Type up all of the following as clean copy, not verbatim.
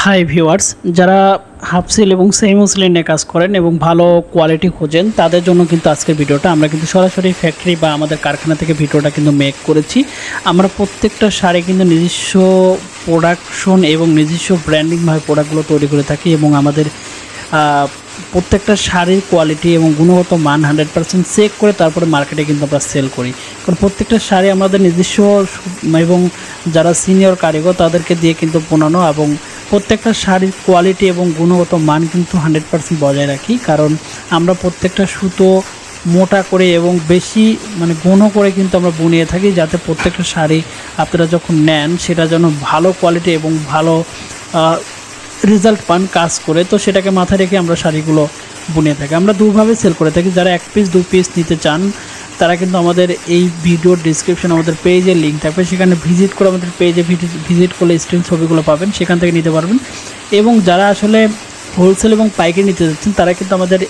Hi viewers, যারা half sell এবং semi sell নিয়ে কাজ করেন এবং ভালো কোয়ালিটি খোঁজেন তাদের জন্য কিন্তু আজকের ভিডিওটা আমরা কিন্তু সরাসরি ফ্যাক্টরি বা আমাদের কারখানা থেকে ভিডিওটা কিন্তু মেক করেছি। আমরা প্রত্যেকটা শাড়ি কিন্তু নিজস্ব প্রোডাকশন এবং নিজস্ব ব্র্যান্ডিংভাবে প্রোডাক্টগুলো তৈরি করে থাকি এবং আমাদের প্রত্যেকটা শাড়ির কোয়ালিটি এবং গুণগত মান 100% চেক করে তারপরে মার্কেটে কিন্তু আমরা সেল করি। কারণ প্রত্যেকটা শাড়ি আমাদের নিজস্ব এবং যারা সিনিয়র কারিগর তাদেরকে দিয়ে কিন্তু বানানো এবং প্রত্যেকটা শাড়ির কোয়ালিটি এবং গুণগত মান কিন্তু 100% বজায় রাখি। কারণ আমরা প্রত্যেকটা সুতো মোটা করে এবং বেশি ঘন করে কিন্তু আমরা বুনিয়ে থাকি, যাতে প্রত্যেকটা শাড়ি আপনারা যখন নেন সেটা যেন ভালো কোয়ালিটি এবং ভালো রেজাল্ট পান কাজ করে। তো সেটাকে মাথায় রেখে আমরা শাড়িগুলো বুনিয়ে থাকি। আমরা দুভাবে সেল করে থাকি। যারা 1 পিস 2 পিস নিতে চান তারা কিন্তু আমাদের এই ভিডিওর ডিসক্রিপশন আমাদের পেজের লিঙ্ক থাকবে, সেখানে ভিজিট করে আমাদের পেজে ভিজিট করলে স্ক্রিন ছবিগুলো পাবেন, সেখান থেকে নিতে পারবেন। এবং যারা আসলে হোলসেল এবং পাইকারি নিতে যাচ্ছেন তারা কিন্তু আমাদের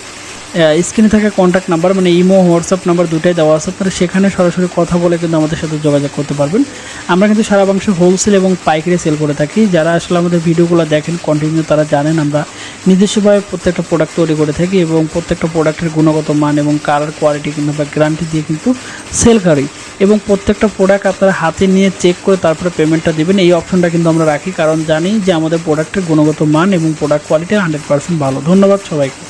স্ক্রিনে থাকা contact number imo WhatsApp number দুটাই দেওয়া আছে, আপনারা সেখানে সরাসরি কথা বলে কিন্তু আমাদের সাথে যোগাযোগ করতে পারবেন। আমরা কিন্তু সারা বাংলাদেশে হোলসেল এবং পাইকারি সেল করে থাকি। যারা আসলে আমাদের ভিডিওগুলো দেখেন কন্টিনিউ তারা জানেন আমরা নিজস্বভাবে প্রত্যেকটা প্রোডাক্ট তৈরি করে থাকি এবং প্রত্যেকটা প্রোডাক্টের গুণগত মান এবং কালার কোয়ালিটি কিন্তু আমরা গ্যারান্টি দিয়ে কিন্তু সেল করি এবং প্রত্যেকটা প্রোডাক্ট আপনারা হাতে নিয়ে চেক করে তারপরে পেমেন্টটা দেবেন, এই অপশনটা কিন্তু আমরা রাখি। কারণ জানি যে আমাদের প্রোডাক্টের গুণগত মান এবং প্রোডাক্ট কোয়ালিটি 100% ভালো। ধন্যবাদ সবাইকে।